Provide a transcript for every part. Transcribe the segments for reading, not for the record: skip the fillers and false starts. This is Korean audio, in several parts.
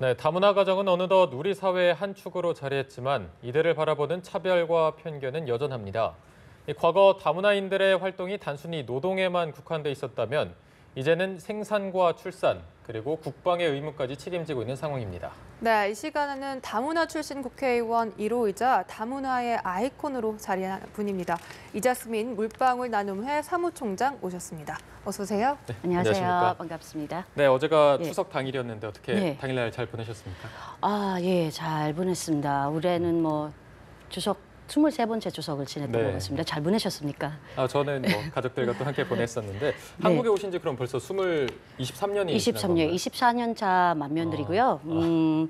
네, 다문화 가정은 어느덧 우리 사회의 한 축으로 자리했지만 이들을 바라보는 차별과 편견은 여전합니다. 과거 다문화인들의 활동이 단순히 노동에만 국한돼 있었다면 이제는 생산과 출산, 그리고 국방의 의무까지 책임지고 있는 상황입니다. 네, 이 시간에는 다문화 출신 국회의원 1호이자 다문화의 아이콘으로 자리한 분입니다. 이자스민 물방울 나눔회 사무총장 모셨습니다. 어서 오세요. 네, 안녕하세요. 안녕하십니까? 반갑습니다. 네, 어제가 예. 추석 당일이었는데 어떻게 예. 당일날 잘 보내셨습니까? 예, 잘 보냈습니다. 올해는 추석 23번째 추석을 지냈던 네. 것 같습니다. 잘 보내셨습니까? 저는 가족들과 또 함께 보냈었는데 한국에 오신 지 그럼 벌써 23년이 23년, 24년 차 만면들이고요.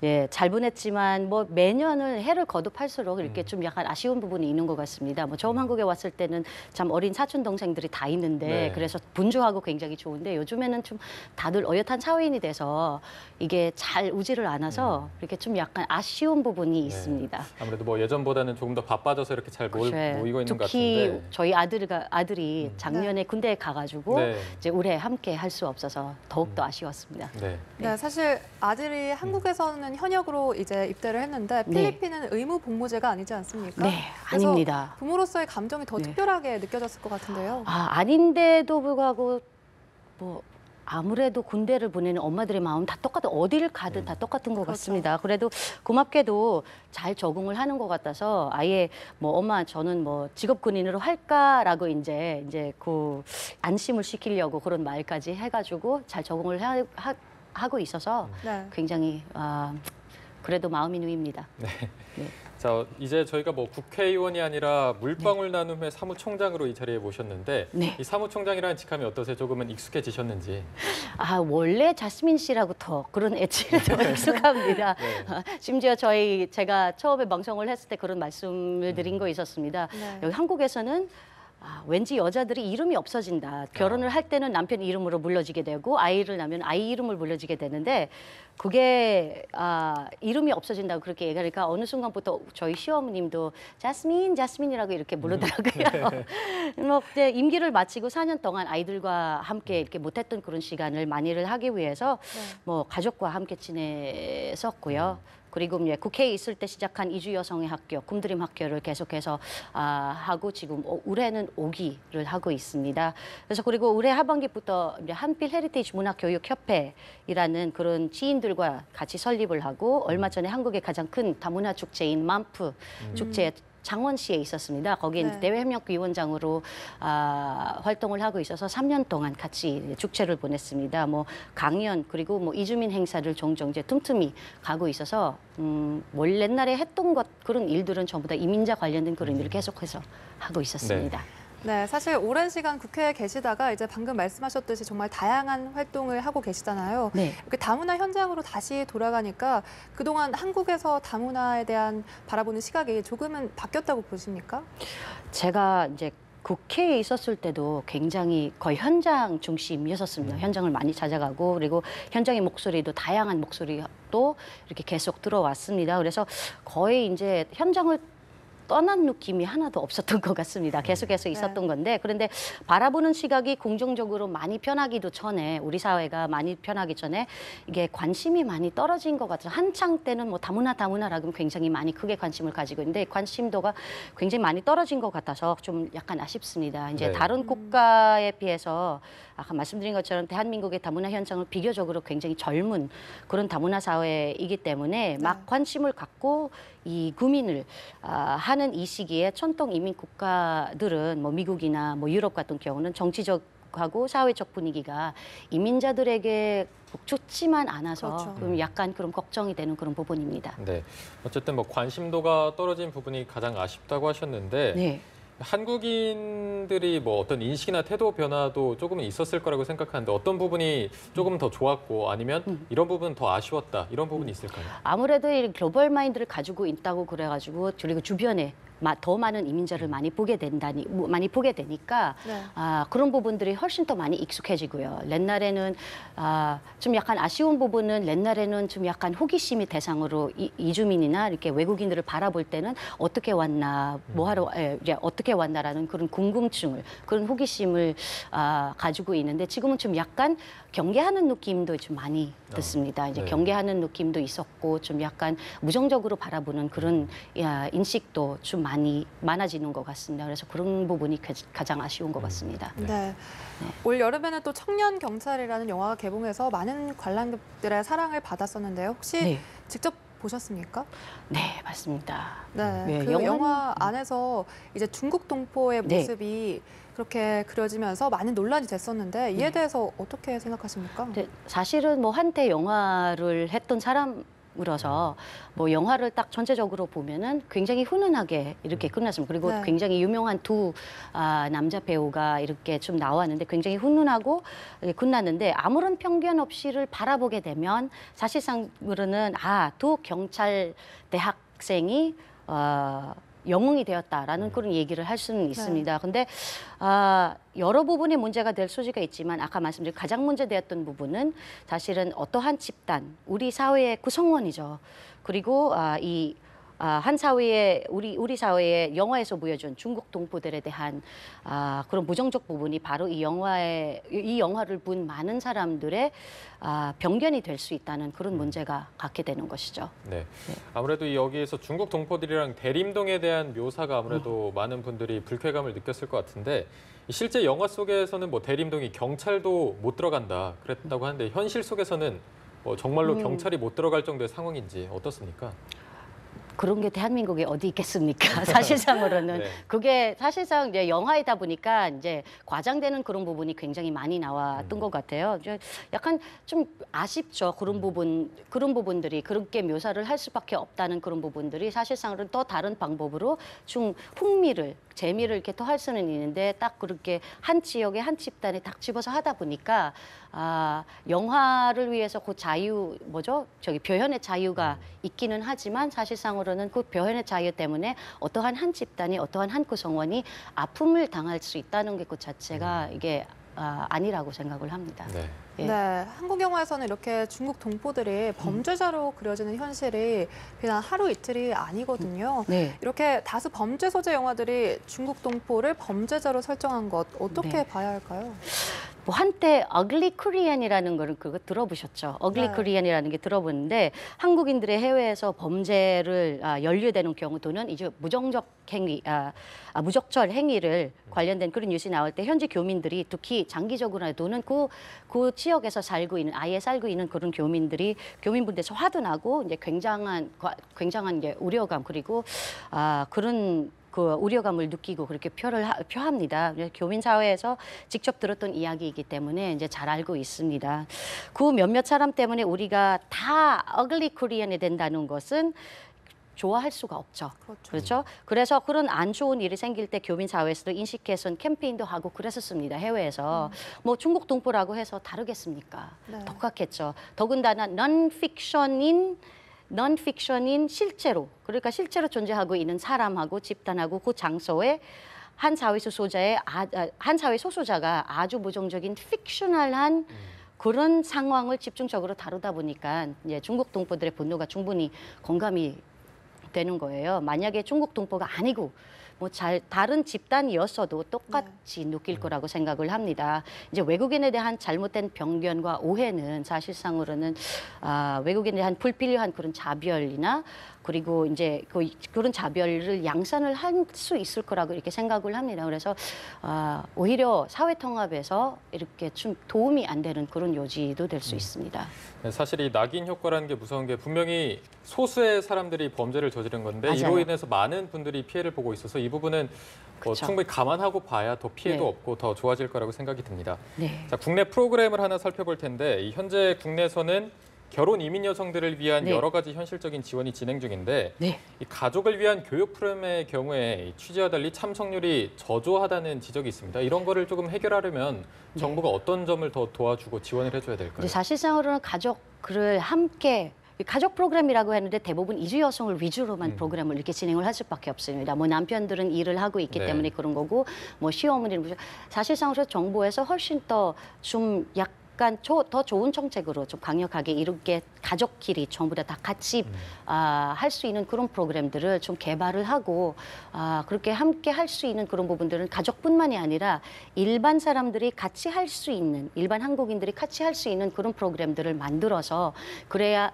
예, 잘 보냈지만 매년을 해를 거듭할수록 이렇게 좀 약간 아쉬운 부분이 있는 것 같습니다. 처음 한국에 왔을 때는 참 어린 사촌 동생들이 다 있는데 네. 그래서 분주하고 굉장히 좋은데 요즘에는 좀 다들 어엿한 사회인이 돼서 이게 잘 우지를 않아서 이렇게 좀 약간 아쉬운 부분이 네. 있습니다. 아무래도 예전보다는 조금 더 바빠져서 이렇게 잘 그렇죠. 모이고 있는 것 특히 같은데. 저희 아들이 작년에 군대에 가가지고 네. 이제 올해 함께 할 수 없어서 더욱 더 아쉬웠습니다. 네. 네, 사실 아들이 한국에서는 현역으로 이제 입대를 했는데 필리핀은 의무 복무제가 아니지 않습니까? 네, 그래서 아닙니다. 부모로서의 감정이 더 네. 특별하게 느껴졌을 것 같은데요. 아닌데도 불구하고 아무래도 군대를 보내는 엄마들의 마음 다 똑같아. 어디를 가든 다 똑같은 것 그렇죠. 같습니다. 그래도 고맙게도 잘 적응을 하는 것 같아서 아예 엄마 저는 직업 군인으로 할까라고 이제 그 안심을 시키려고 그런 말까지 해가지고 잘 적응을 하고 있어서 네. 굉장히 그래도 마음이 놓입니다. 네. 네. 자, 이제 저희가 국회의원이 아니라 물방울 나눔회 사무총장으로 이 자리에 모셨는데 네. 이 사무총장이라는 직함이 어떠세요? 조금은 익숙해지셨는지. 원래 자스민 씨라고 더 그런 애칭이 더 익숙합니다. 네. 심지어 제가 처음에 방송을 했을 때 그런 말씀을 드린 거 있었습니다. 네. 여기 한국에서는 왠지 여자들이 이름이 없어진다. 결혼을 할 때는 남편 이름으로 불러지게 되고 아이를 낳으면 아이 이름을 불러지게 되는데 그게 이름이 없어진다고 그렇게 얘기하니까 어느 순간부터 저희 시어머님도 자스민이라고 이렇게 부르더라고요. 이제 임기를 마치고 4년 동안 아이들과 함께 이렇게 못했던 그런 시간을 만회를 하기 위해서 가족과 함께 지냈었고요. 그리고 이제 국회에 있을 때 시작한 이주 여성의 학교, 굶드림 학교를 계속해서 하고 지금 올해는 5기를 하고 있습니다. 그래서 그리고 올해 하반기부터 이제 한필 헤리테이지 문화교육협회이라는 그런 지인들과 같이 설립을 하고 얼마 전에 한국의 가장 큰 다문화 축제인 만프 축제 장원시에 있었습니다. 거기에 네. 대외협력위원장으로 활동을 하고 있어서 3년 동안 같이 축제를 보냈습니다. 강연 그리고 이주민 행사를 종종 이제 틈틈이 가고 있어서 옛날에 했던 그런 일들은 전부 다 이민자 관련된 그런 일을 계속해서 하고 있었습니다. 네, 사실 오랜 시간 국회에 계시다가 이제 방금 말씀하셨듯이 정말 다양한 활동을 하고 계시잖아요. 네. 이렇게 다문화 현장으로 다시 돌아가니까 그동안 한국에서 다문화에 대한 바라보는 시각이 조금은 바뀌었다고 보십니까? 제가 이제 국회에 있었을 때도 굉장히 거의 현장 중심이었습니다. 현장을 많이 찾아가고 그리고 현장의 목소리도 다양한 목소리도 이렇게 계속 들어왔습니다. 그래서 거의 이제 현장을 떠난 느낌이 하나도 없었던 것 같습니다. 계속해서 있었던 건데 그런데 바라보는 시각이 긍정적으로 많이 변하기도 전에 우리 사회가 많이 변하기 전에 이게 관심이 많이 떨어진 것 같아요. 한창 때는 다문화라고 굉장히 많이 크게 관심을 가지고 있는데 관심도가 굉장히 많이 떨어진 것 같아서 좀 약간 아쉽습니다. 이제 네. 다른 국가에 비해서 아까 말씀드린 것처럼 대한민국의 다문화 현상은 비교적으로 굉장히 젊은 그런 다문화 사회이기 때문에 막 관심을 갖고 이 구민을 하는 이 시기에 전통 이민 국가들은 미국이나 유럽 같은 경우는 정치적하고 사회적 분위기가 이민자들에게 좋지만 않아서 그렇죠. 그럼 약간 그런 걱정이 되는 그런 부분입니다. 네. 어쨌든 관심도가 떨어진 부분이 가장 아쉽다고 하셨는데 네. 한국인들이 어떤 인식이나 태도 변화도 조금은 있었을 거라고 생각하는데 어떤 부분이 조금 더 좋았고 아니면 이런 부분은 더 아쉬웠다 이런 부분이 있을까요? 아무래도 이 글로벌 마인드를 가지고 있다고 그래가지고 그리고 주변에 더 많은 이민자를 많이 보게 되니까 네. 그런 부분들이 훨씬 더 많이 익숙해지고요. 옛날에는 좀 약간 아쉬운 부분은 옛날에는 좀 약간 호기심이 대상으로 이주민이나 이렇게 외국인들을 바라볼 때는 어떻게 왔나, 뭐하러 이제 어떻게 왔나라는 그런 궁금증을, 그런 호기심을 가지고 있는데 지금은 좀 약간 경계하는 느낌도 좀 많이 듣습니다. 이제 네. 경계하는 느낌도 있었고 좀 약간 무정적으로 바라보는 그런 인식도 좀 많아지는 것 같습니다. 그래서 그런 부분이 가장 아쉬운 것 같습니다. 네. 올 여름에는 또 청년 경찰이라는 영화가 개봉해서 많은 관람객들의 사랑을 받았었는데요. 혹시 네. 직접 보셨습니까? 네, 맞습니다. 네. 네, 그 영화는- 영화 안에서 이제 중국 동포의 네. 모습이 그렇게 그려지면서 많은 논란이 됐었는데 이에 네. 대해서 어떻게 생각하십니까? 근데 사실은 뭐 한때 영화를 했던 사람으로서 뭐 영화를 딱 전체적으로 보면은 굉장히 훈훈하게 이렇게 끝났습니다. 그리고 네. 굉장히 유명한 두 남자 배우가 이렇게 좀 나왔는데 굉장히 훈훈하고 끝났는데 아무런 편견 없이를 바라보게 되면 사실상으로는 두 경찰 대학생이 영웅이 되었다라는 그런 얘기를 할 수는 있습니다. 근데 여러 부분이 문제가 될 소지가 있지만 아까 말씀드린 가장 문제되었던 부분은 사실은 어떠한 집단, 우리 사회의 구성원이죠. 그리고 한 사회에 우리 사회의 영화에서 보여준 중국 동포들에 대한 그런 부정적 부분이 바로 이 영화를 본 많은 사람들의 편견이 될 수 있다는 그런 문제가 갖게 되는 것이죠. 네. 아무래도 여기에서 중국 동포들이랑 대림동에 대한 묘사가 아무래도 많은 분들이 불쾌감을 느꼈을 것 같은데 실제 영화 속에서는 뭐 대림동이 경찰도 못 들어간다 그랬다고 하는데 현실 속에서는 뭐 정말로 경찰이 못 들어갈 정도의 상황인지 어떻습니까? 그런 게 대한민국에 어디 있겠습니까? 사실상으로는 네. 그게 사실상 이제 영화이다 보니까 이제 과장되는 그런 부분이 굉장히 많이 나왔던 것 같아요. 이제 약간 좀 아쉽죠. 그런 부분들이 그렇게 묘사를 할 수밖에 없다는 그런 부분들이 사실상으로는 또 다른 방법으로 좀 재미를 이렇게 더 할 수는 있는데 딱 그렇게 한 지역에 한 집단에 딱 집어서 하다 보니까 영화를 위해서 그 표현의 자유가 있기는 하지만 사실상으로는 그 표현의 자유 때문에 어떠한 한 집단이 어떠한 한 구성원이 아픔을 당할 수 있다는 게 그 자체가 이게 아니라고 생각을 합니다. 네. 예. 네, 한국 영화에서는 이렇게 중국 동포들이 범죄자로 그려지는 현실이 그냥 하루 이틀이 아니거든요. 네. 이렇게 다수 범죄 소재 영화들이 중국 동포를 범죄자로 설정한 것 어떻게 네. 봐야 할까요? 뭐 한때 어글리 코리안이라는 거를 그거 들어보셨죠? 어글리 네. 코리안이라는 게 들어보는데 한국인들의 해외에서 범죄를 연루되는 경우 또는 이제 무적절 행위를 관련된 그런 뉴스이 나올 때 현지 교민들이 특히 장기적으로는 그 지역에서 살고 있는 그런 교민분들에서 화도 나고 이제 굉장한 이제 우려감 그리고 그런 그 우려감을 느끼고 그렇게 표합니다. 교민 사회에서 직접 들었던 이야기이기 때문에 이제 잘 알고 있습니다. 그 몇몇 사람 때문에 우리가 다 어글리 코리안이 된다는 것은 좋아할 수가 없죠. 그렇죠? 그래서 그런 안 좋은 일이 생길 때 교민 사회에서도 인식 개선 캠페인도 하고 그랬었습니다. 해외에서. 뭐 중국 동포라고 해서 다르겠습니까? 네. 똑같겠죠. 더군다나 non-fiction인 실제로 그러니까 실제로 존재하고 있는 사람하고 집단하고 그 장소에 한 사회 소수자가 아주 부정적인 픽셔널한 그런 상황을 집중적으로 다루다 보니까 이제 중국 동포들의 분노가 충분히 공감이 되는 거예요. 만약에 중국 동포가 아니고 뭐 다른 집단이었어도 똑같이 느낄 거라고 생각을 합니다. 이제 외국인에 대한 잘못된 편견과 오해는 사실상으로는 외국인에 대한 불필요한 그런 자별이나 그리고 이제 그런 자별을 양산을 할 수 있을 거라고 이렇게 생각을 합니다. 그래서 오히려 사회 통합에서 이렇게 좀 도움이 안 되는 그런 요지도 될 수 있습니다. 네, 사실 이 낙인 효과라는 게 무서운 게 분명히 소수의 사람들이 범죄를 저지른 건데 맞아요. 이로 인해서 많은 분들이 피해를 보고 있어서 이 부분은 그쵸. 충분히 감안하고 봐야 더 피해도 네. 없고 더 좋아질 거라고 생각이 듭니다. 네. 자, 국내 프로그램을 하나 살펴볼 텐데 현재 국내에서는 결혼 이민 여성들을 위한 네. 여러 가지 현실적인 지원이 진행 중인데 네. 이 가족을 위한 교육 프로그램의 경우에 취지와 달리 참석률이 저조하다는 지적이 있습니다. 이런 거를 조금 해결하려면 정부가 어떤 점을 더 도와주고 지원을 해줘야 될까요? 이제 사실상으로는 가족을 함께 가족 프로그램이라고 했는데 대부분 이주 여성을 위주로만 프로그램을 이렇게 진행을 할 수밖에 없습니다. 뭐 남편들은 일을 하고 있기 네. 때문에 그런 거고, 뭐 시어머니는 사실상 정부에서 훨씬 더 좀 약간 더 좋은 정책으로 좀 강력하게 이렇게 가족끼리 전부 다 같이 할 수 있는 그런 프로그램들을 좀 개발을 하고 그렇게 함께 할 수 있는 그런 부분들은 가족뿐만이 아니라 일반 사람들이 같이 할 수 있는, 일반 한국인들이 같이 할 수 있는 그런 프로그램들을 만들어서 그래야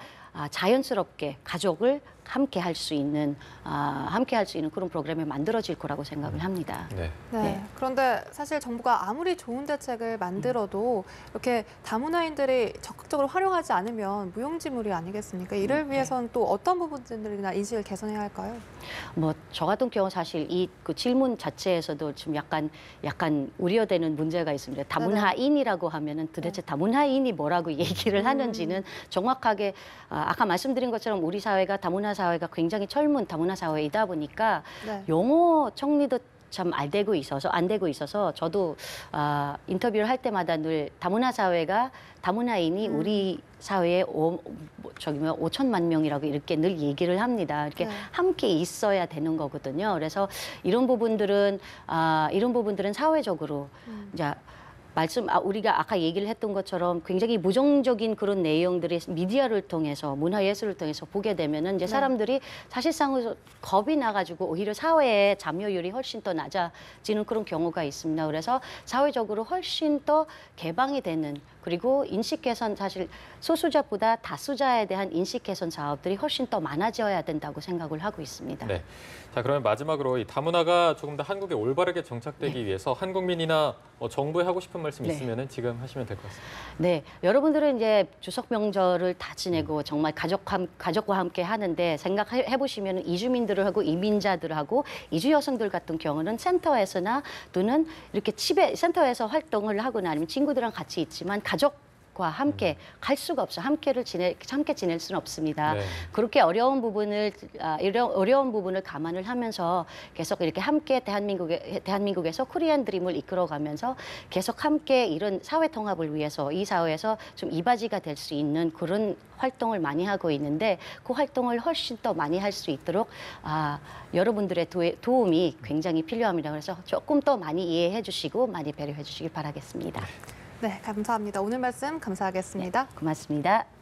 자연스럽게 가족을 함께 할 수 있는 그런 프로그램이 만들어질 거라고 생각을 합니다. 네. 네. 네. 그런데 사실 정부가 아무리 좋은 대책을 만들어도 이렇게 다문화인들이 적극적으로 활용하지 않으면 무용지물이 아니겠습니까? 이를 위해서는 또 어떤 부분들이나 인식을 개선해야 할까요? 뭐 저 같은 경우 사실 그 질문 자체에서도 좀 약간 우려되는 문제가 있습니다. 다문화인이라고 하면은 도대체 다문화인이 뭐라고 얘기를 하는지는 정확하게 아까 말씀드린 것처럼 우리 사회가 다문화 사회가 굉장히 젊은 다문화 사회이다 보니까 네. 용어 정리도 참 안 되고 있어서 저도 인터뷰를 할 때마다 늘 다문화인이 우리 사회에 5천만 명이라고 이렇게 늘 얘기를 합니다. 이렇게 네. 함께 있어야 되는 거거든요. 그래서 이런 부분들은 사회적으로 이제 우리가 아까 얘기를 했던 것처럼 굉장히 부정적인 그런 내용들이 미디어를 통해서 문화예술을 통해서 보게 되면은 이제 사람들이 사실상 겁이 나가지고 오히려 사회의 참여율이 훨씬 더 낮아지는 그런 경우가 있습니다. 그래서 사회적으로 훨씬 더 개방이 되는, 그리고 인식 개선, 사실 소수자보다 다수자에 대한 인식 개선 사업들이 훨씬 더 많아져야 된다고 생각을 하고 있습니다. 네. 자, 그러면 마지막으로 이 다문화가 조금 더 한국에 올바르게 정착되기 위해서 한국민이나 정부에 하고 싶은 말씀 네. 있으면 지금 하시면 될 것 같습니다. 네, 여러분들은 이제 추석 명절을 다 지내고 정말 가족과 함께 하는데 생각해 보시면 이주민들을 하고 이민자들하고 이주 여성들 같은 경우는 센터에서나 또는 이렇게 집에 센터에서 활동을 하거나 아니면 친구들이랑 같이 있지만 가족과 함께 갈 수가 없어. 함께 지낼 수는 없습니다. 네. 그렇게 어려운 부분을 감안을 하면서 계속 이렇게 함께 대한민국에서 코리안 드림을 이끌어가면서 계속 함께 이런 사회 통합을 위해서 이 사회에서 좀 이바지가 될 수 있는 그런 활동을 많이 하고 있는데 그 활동을 훨씬 더 많이 할 수 있도록 여러분들의 도움이 굉장히 필요합니다. 그래서 조금 더 많이 이해해 주시고 많이 배려해 주시길 바라겠습니다. 네, 감사합니다. 오늘 말씀 감사하겠습니다. 고맙습니다.